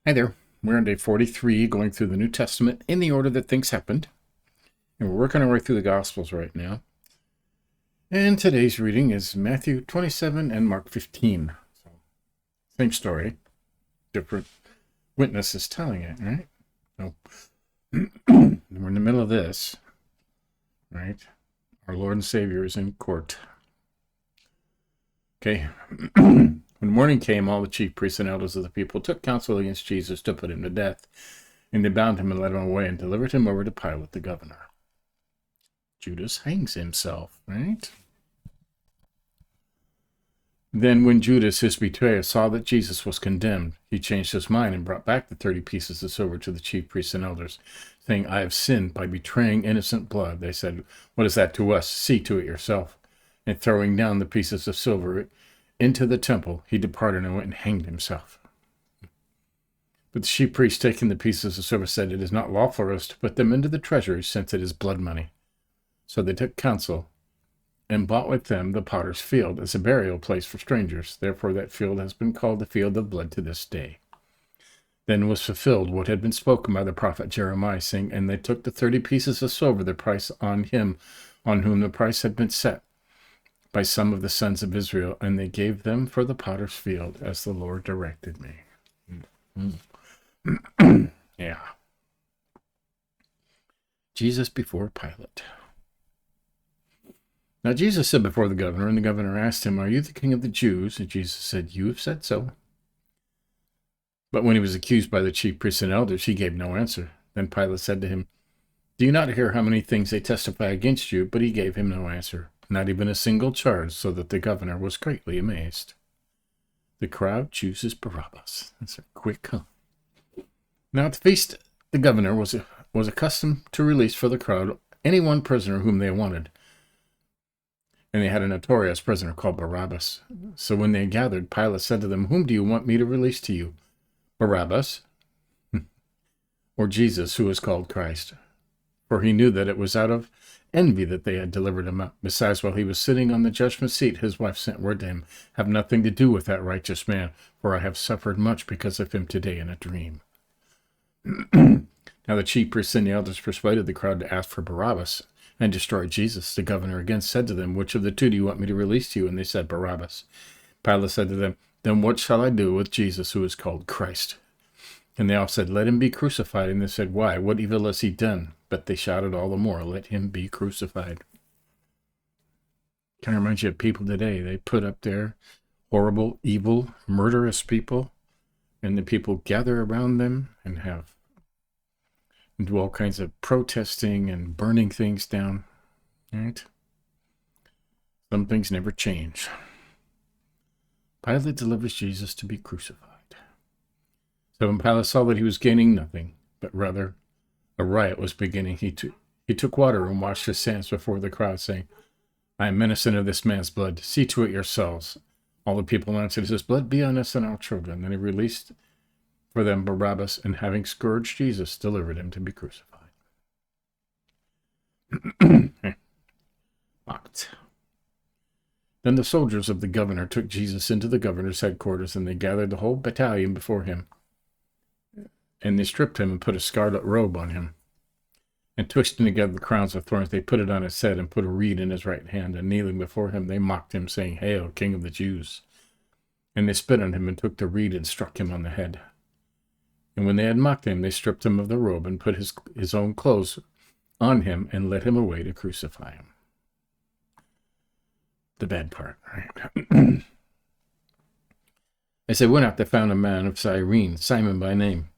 Hi there. We're on day 43, going through the New Testament in the order that things happened. And we're working our way through the Gospels right now. And today's reading is Matthew 27 and Mark 15. So, same story, different witnesses telling it, right? So, we're in the middle of this, right? Our Lord and Savior is in court. Okay. When morning came, all the chief priests and elders of the people took counsel against Jesus to put him to death. And they bound him and led him away and delivered him over to Pilate the governor. Judas hangs himself, right? Then when Judas, his betrayer, saw that Jesus was condemned, he changed his mind and brought back the 30 pieces of silver to the chief priests and elders, saying, I have sinned by betraying innocent blood. They said, what is that to us? See to it yourself. And throwing down the pieces of silver into the temple, he departed and went and hanged himself. But the chief priest, taking the pieces of silver, said, it is not lawful for us to put them into the treasury, since it is blood money. So they took counsel and bought with them the potter's field as a burial place for strangers. Therefore that field has been called the field of blood to this day. Then was fulfilled what had been spoken by the prophet Jeremiah, saying, and they took the 30 pieces of silver, the price on him on whom the price had been set by some of the sons of Israel, and they gave them for the potter's field, as the Lord directed me. Yeah. Jesus before Pilate. Now Jesus said before the governor, and the governor asked him, are you the king of the Jews? And Jesus said, you have said so. But when he was accused by the chief priests and elders, he gave no answer. Then Pilate said to him, do you not hear how many things they testify against you? But he gave him no answer, not even a single charge, so that the governor was greatly amazed. The crowd chooses Barabbas. That's a quick huh? Now at the feast, the governor was accustomed to release for the crowd any one prisoner whom they wanted. And they had a notorious prisoner called Barabbas. So when they gathered, Pilate said to them, whom do you want me to release to you? Barabbas or Jesus, who is called Christ? For he knew that it was out of envy that they had delivered him up. Besides, while he was sitting on the judgment seat, his wife sent word to him, have nothing to do with that righteous man, for I have suffered much because of him today in a dream. Now the chief priests and the elders persuaded the crowd to ask for Barabbas and destroy Jesus. The governor again said to them, which of the two do you want me to release to you? And they said, Barabbas. Pilate said to them, then what shall I do with Jesus, who is called Christ? And they all said, let him be crucified. And they said, why? What evil has he done? But they shouted all the more, let him be crucified. Kind of reminds you of people today. They put up there horrible, evil, murderous people, and the people gather around them and do all kinds of protesting and burning things down. Right? Some things never change. Pilate delivers Jesus to be crucified. So when Pilate saw that he was gaining nothing, but rather a riot was beginning, he took water and washed his hands before the crowd, saying, I am innocent of this man's blood. See to it yourselves. All the people answered, his blood be on us and our children. Then he released for them Barabbas, and having scourged Jesus, delivered him to be crucified. Mocked. Then the soldiers of the governor took Jesus into the governor's headquarters, and they gathered the whole battalion before him. And they stripped him and put a scarlet robe on him. And twisting together the crowns of thorns, they put it on his head and put a reed in his right hand. And kneeling before him, they mocked him, saying, Hail, King of the Jews! And they spit on him and took the reed and struck him on the head. And when they had mocked him, they stripped him of the robe and put his own clothes on him and led him away to crucify him. The bad part, right? As they went out, they found a man of Cyrene, Simon by name.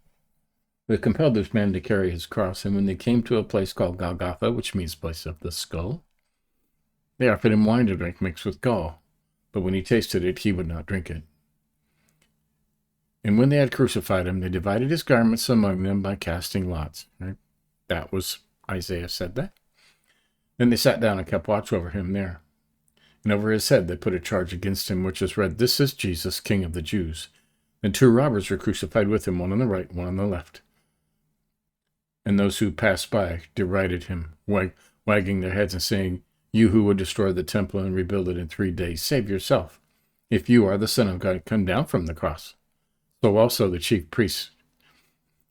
They compelled this man to carry his cross, and when they came to a place called Golgotha, which means place of the skull, they offered him wine to drink mixed with gall. But when he tasted it, he would not drink it. And when they had crucified him, they divided his garments among them by casting lots. Right? That was, Isaiah said that. Then they sat down and kept watch over him there. And over his head they put a charge against him, which is read, This is Jesus, King of the Jews. And 2 robbers were crucified with him, one on the right, one on the left. And those who passed by derided him, wagging their heads and saying, You who would destroy the temple and rebuild it in 3 days, save yourself. If you are the Son of God, come down from the cross. So also the chief priests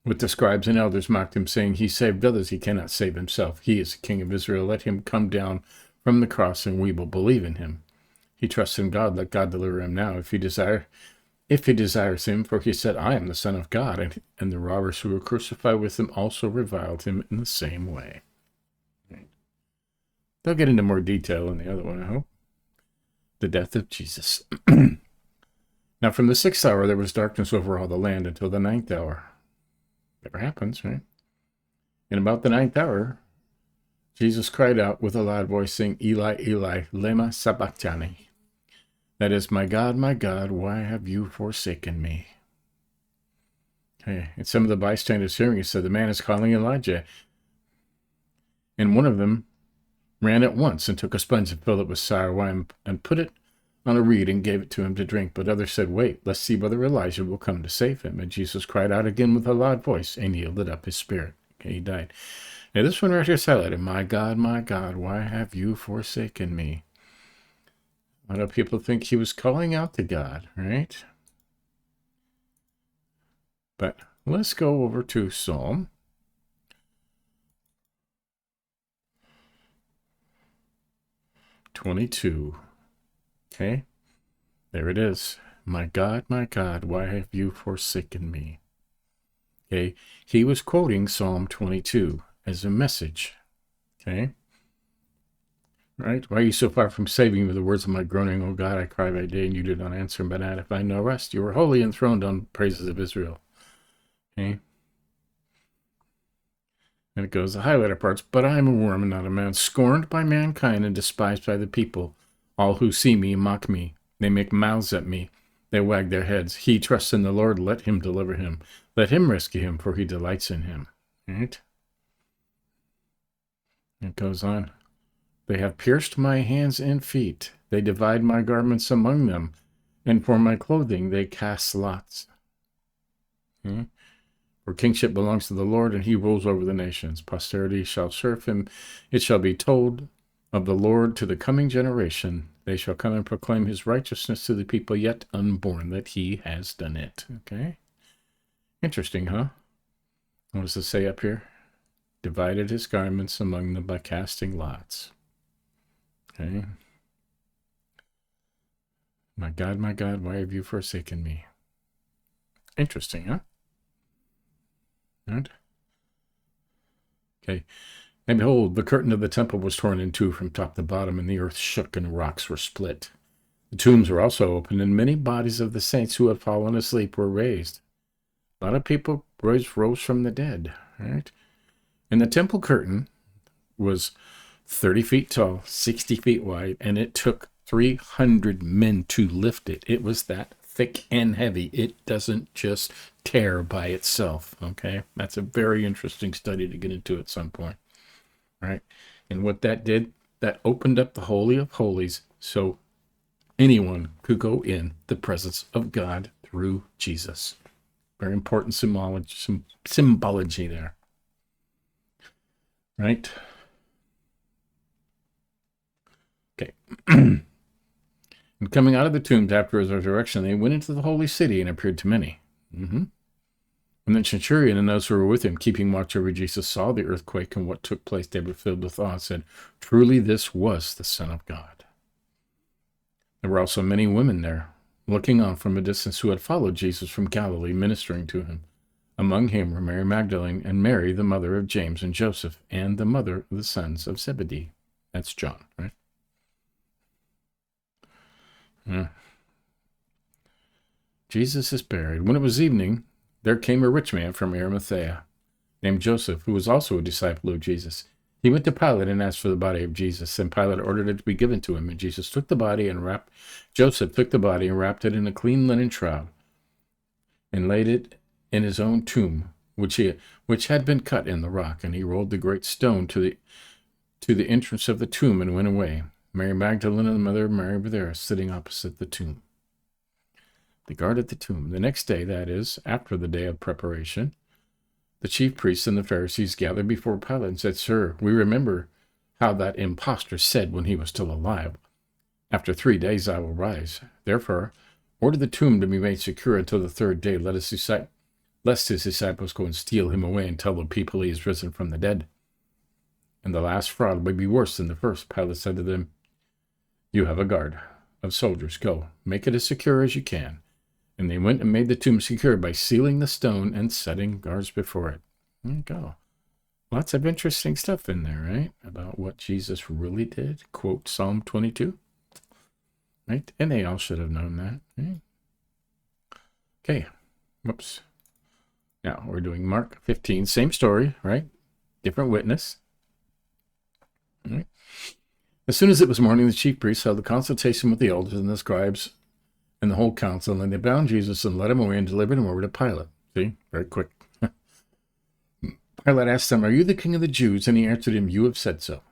But the scribes and elders mocked him, saying, He saved others, he cannot save himself. He is the King of Israel. Let him come down from the cross, and we will believe in him. He trusts in God. Let God deliver him now, if he desires him, for he said, I am the Son of God. And the robbers who were crucified with him also reviled him in the same way. They'll get into more detail in the other one, I hope. The death of Jesus. Now from the 6th hour there was darkness over all the land until the 9th hour. Never happens, right? And about the 9th hour, Jesus cried out with a loud voice, saying, Eli, Eli, lema sabachthani. That is, my God, why have you forsaken me? Okay. And some of the bystanders hearing it said, the man is calling Elijah. And one of them ran at once and took a sponge and filled it with sour wine and put it on a reed and gave it to him to drink. But others said, wait, let's see whether Elijah will come to save him. And Jesus cried out again with a loud voice and yielded up his spirit. Okay, he died. Now this one right here is highlighted. My God, why have you forsaken me? A lot of people think he was calling out to God, right? But let's go over to Psalm 22. Okay, there it is. My God, why have you forsaken me? Okay, he was quoting Psalm 22 as a message. Okay, right? Why are you so far from saving me with the words of my groaning? O God, I cry by day and you do not answer, but I find no rest. You are holy, enthroned on praises of Israel. Okay. And it goes, the highlighter parts, but I am a worm and not a man, scorned by mankind and despised by the people. All who see me mock me. They make mouths at me. They wag their heads. He trusts in the Lord. Let him deliver him. Let him rescue him, for he delights in him. Right? It goes on. They have pierced my hands and feet. They divide my garments among them. And for my clothing they cast lots. Okay? For kingship belongs to the Lord, and he rules over the nations. Posterity shall serve him. It shall be told of the Lord to the coming generation. They shall come and proclaim his righteousness to the people yet unborn, that he has done it. Okay? Interesting, huh? What does it say up here? Divided his garments among them by casting lots. Okay? My God, why have you forsaken me? Interesting, huh? Right? Okay. And behold, the curtain of the temple was torn in two from top to bottom, and the earth shook, and rocks were split. The tombs were also opened, and many bodies of the saints who had fallen asleep were raised. A lot of people rose from the dead, right? And the temple curtain was 30 feet tall, 60 feet wide, and it took 300 men to lift it. It was that thick and heavy. It doesn't just tear by itself, okay? That's a very interesting study to get into at some point, right? And what that did, that opened up the Holy of Holies so anyone could go in the presence of God through Jesus. Very important symbology there, right? Okay. And coming out of the tombs after his resurrection, they went into the holy city and appeared to many. And the centurion and those who were with him, keeping watch over Jesus, saw the earthquake and what took place. They were filled with awe and said, truly this was the Son of God. There were also many women there, looking on from a distance, who had followed Jesus from Galilee, ministering to him. Among him were Mary Magdalene and Mary, the mother of James and Joseph, and the mother of the sons of Zebedee. That's John, right? Jesus is buried. When it was evening, there came a rich man from Arimathea, named Joseph, who was also a disciple of Jesus. He went to Pilate and asked for the body of Jesus, and Pilate ordered it to be given to him. And Joseph took the body and wrapped it in a clean linen shroud, and laid it in his own tomb, which had been cut in the rock. And he rolled the great stone to the entrance of the tomb and went away. Mary Magdalene and the mother of Mary were there, sitting opposite the tomb. They guarded the tomb. The next day, that is, after the day of preparation, the chief priests and the Pharisees gathered before Pilate and said, Sir, we remember how that impostor said when he was still alive, after 3 days I will rise. Therefore, order the tomb to be made secure until the third day. Let us decide lest his disciples go and steal him away and tell the people he is risen from the dead. And the last fraud will be worse than the first. Pilate said to them, "You have a guard of soldiers. Go, make it as secure as you can." And they went and made the tomb secure by sealing the stone and setting guards before it. There you go. Lots of interesting stuff in there, right? About what Jesus really did. Quote Psalm 22. Right? And they all should have known that. Right? Okay. Whoops. Now we're doing Mark 15. Same story, right? Different witness. Right? As soon as it was morning, the chief priests held a consultation with the elders and the scribes and the whole council, and they bound Jesus and led him away and delivered him over to Pilate. See? Very quick. Pilate asked them, "Are you the king of the Jews?" And he answered him, "You have said so."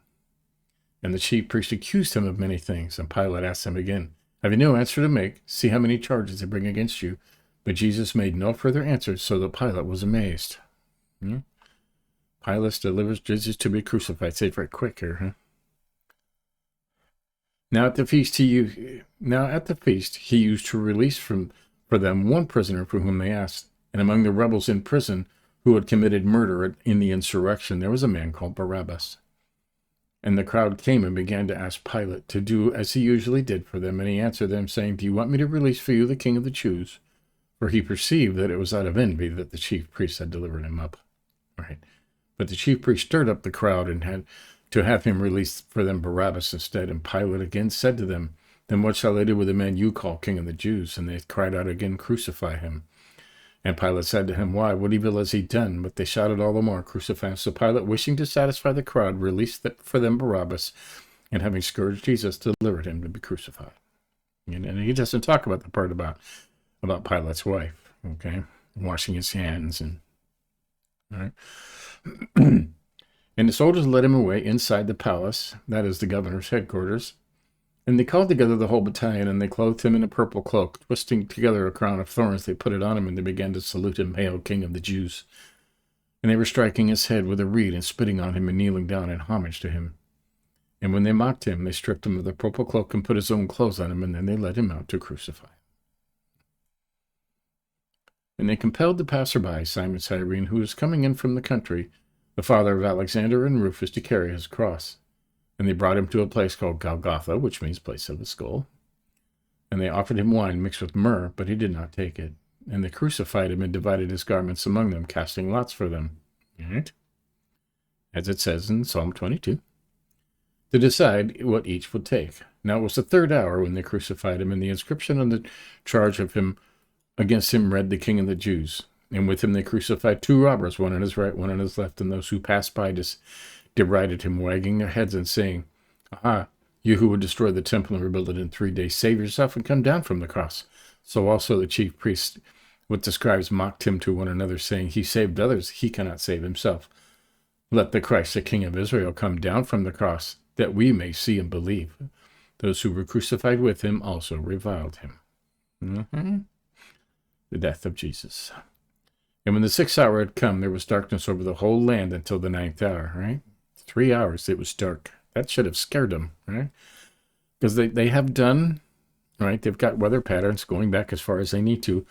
And the chief priest accused him of many things. And Pilate asked him again, "Have you no answer to make? See how many charges they bring against you." But Jesus made no further answer, so that Pilate was amazed. Pilate delivers Jesus to be crucified. Say it very quick here, huh? Now at the feast he used to release for them one prisoner for whom they asked. And among the rebels in prison who had committed murder in the insurrection, there was a man called Barabbas. And the crowd came and began to ask Pilate to do as he usually did for them. And he answered them, saying, "Do you want me to release for you the king of the Jews?" For he perceived that it was out of envy that the chief priests had delivered him up. Right. But the chief priest stirred up the crowd and had to have him release for them Barabbas instead. And Pilate again said to them, "Then what shall I do with the man you call king of the Jews?" And they cried out again, "Crucify him." And Pilate said to him, "Why? What evil has he done?" But they shouted all the more, "Crucify him." So Pilate, wishing to satisfy the crowd, released for them Barabbas, and having scourged Jesus, delivered him to be crucified. And he doesn't talk about the part about Pilate's wife, okay, washing his hands and all right. And the soldiers led him away inside the palace, that is the governor's headquarters. And they called together the whole battalion, and they clothed him in a purple cloak. Twisting together a crown of thorns, they put it on him, and they began to salute him, "Hail, King of the Jews." And they were striking his head with a reed and spitting on him and kneeling down in homage to him. And when they mocked him, they stripped him of the purple cloak and put his own clothes on him, and then they led him out to crucify. And they compelled the passerby, Simon Cyrene, who was coming in from the country, the father of Alexander and Rufus, to carry his cross. And they brought him to a place called Golgotha, which means place of the skull. And they offered him wine mixed with myrrh, but he did not take it. And they crucified him and divided his garments among them, casting lots for them. Right? As it says in Psalm 22, to decide what each would take. Now it was the third hour when they crucified him, and the inscription on the charge of him against him read, "The King of the Jews." And with him they crucified two robbers, one on his right, one on his left. And those who passed by derided him, wagging their heads and saying, "Aha, you who would destroy the temple and rebuild it in 3 days, save yourself and come down from the cross." So also the chief priests with the scribes mocked him to one another, saying, "He saved others, he cannot save himself. Let the Christ, the King of Israel, come down from the cross, that we may see and believe." Those who were crucified with him also reviled him. The death of Jesus. And when the 6th hour had come, there was darkness over the whole land until the 9th hour, right? 3 hours it was dark. That should have scared them, right? Because they have done, right? They've got weather patterns going back as far as they need to.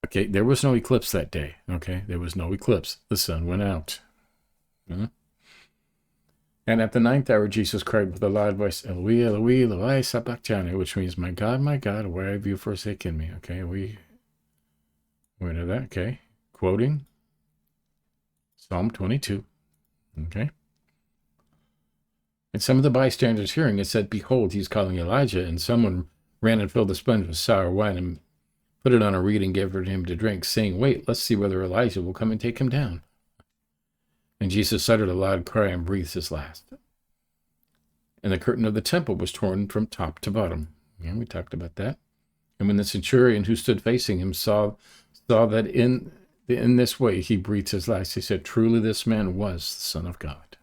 Okay, there was no eclipse that day, okay? There was no eclipse. The sun went out. And at the 9th hour, Jesus cried with a loud voice, "Eloi, Eloi, lama sabachthani," which means, my God, why have you forsaken me?" Okay, we know that, okay? Quoting Psalm 22, okay? And some of the bystanders hearing it said, "Behold, he's calling Elijah." And someone ran and filled a sponge with sour wine and put it on a reed and gave it to him to drink, saying, "Wait, let's see whether Elijah will come and take him down." And Jesus uttered a loud cry and breathed his last. And the curtain of the temple was torn from top to bottom. Yeah, we talked about that. And when the centurion who stood facing him saw that in this way he breathed his last, he said, "Truly this man was the Son of God."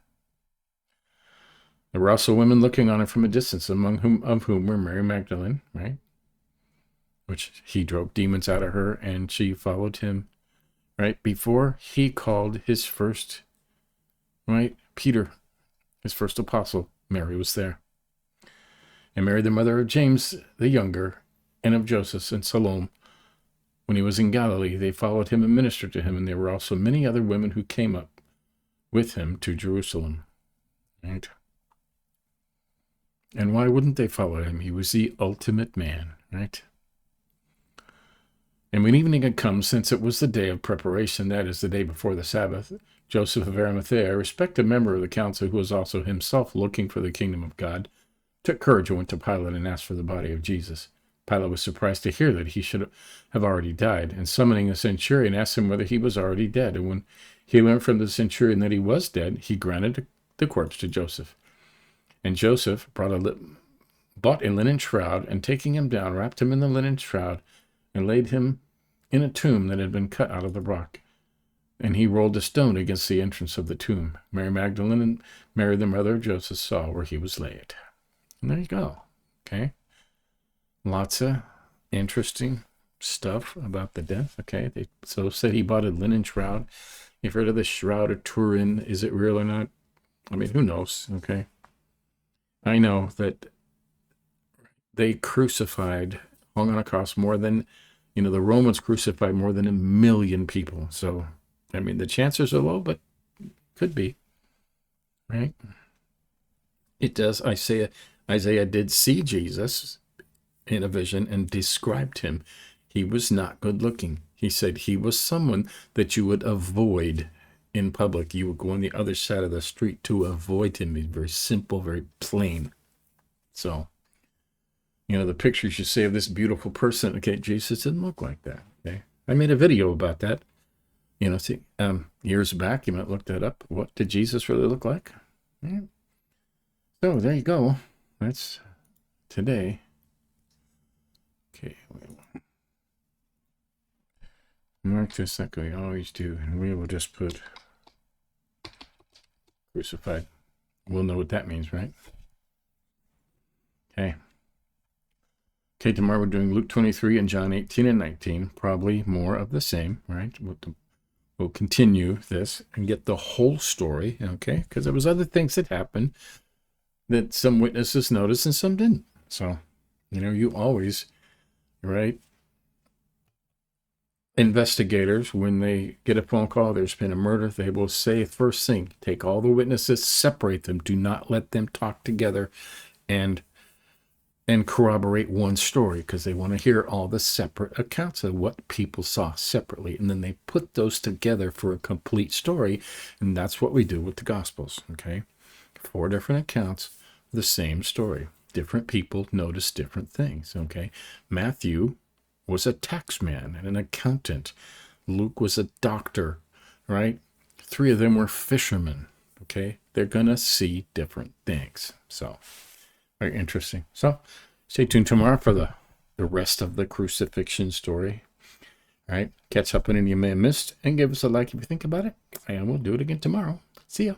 There were also women looking on him from a distance, of whom were Mary Magdalene, right? Which he drove demons out of her, and she followed him, right? Before he called his first, right, Peter, his first apostle, Mary was there. And Mary, the mother of James the younger, and of Joseph and Salome, When he was in Galilee, they followed him and ministered to him, and there were also many other women who came up with him to Jerusalem. Right? And why wouldn't they follow him? He was the ultimate man, right? And when evening had come, since it was the day of preparation, that is, the day before the Sabbath, Joseph of Arimathea, a respected member of the council who was also himself looking for the kingdom of God, took courage and went to Pilate and asked for the body of Jesus. Pilate was surprised to hear that he should have already died, and summoning a centurion, asked him whether he was already dead. And when he learned from the centurion that he was dead, he granted the corpse to Joseph. And Joseph bought a linen shroud, and taking him down, wrapped him in the linen shroud, and laid him in a tomb that had been cut out of the rock. And he rolled a stone against the entrance of the tomb. Mary Magdalene and Mary, the mother of Joseph, saw where he was laid. And there you go. Okay. Lots of interesting stuff about the death. Okay. They said he bought a linen shroud. You've heard of the Shroud of Turin. Is it real or not? I mean, who knows? Okay. I know that they hung on a cross more than, the Romans crucified more than 1 million people. So, I mean, the chances are low, but could be, right? It does. Isaiah did see Jesus in a vision and described him. He was not good looking. He said he was someone that you would avoid in public. You would go on the other side of the street to avoid him. He's very simple, very plain. So, the pictures you see of this beautiful person, okay, Jesus didn't look like that. Okay, I made a video about that. Years back, you might look that up. What did Jesus really look like? Yeah. So there you go. That's today. Okay, mark this like we always do, and we will just put crucified. We'll know what that means, right? Okay. Okay, tomorrow we're doing Luke 23 and John 18 and 19. Probably more of the same, right? We'll continue this and get the whole story, okay? Because there was other things that happened that some witnesses noticed and some didn't. So, you always, right? Investigators, when they get a phone call, there's been a murder, they will say first thing, take all the witnesses, separate them, do not let them talk together and corroborate one story, because they want to hear all the separate accounts of what people saw separately. And then they put those together for a complete story. And that's what we do with the Gospels, okay? 4 different accounts of the same story. Different people notice different things, okay? Matthew was a taxman and an accountant. Luke was a doctor, right? 3 of them were fishermen, okay? They're going to see different things. So, very interesting. So, stay tuned tomorrow for the rest of the crucifixion story. All right? Catch up on any you may have missed, and give us a like if you think about it. And we'll do it again tomorrow. See ya.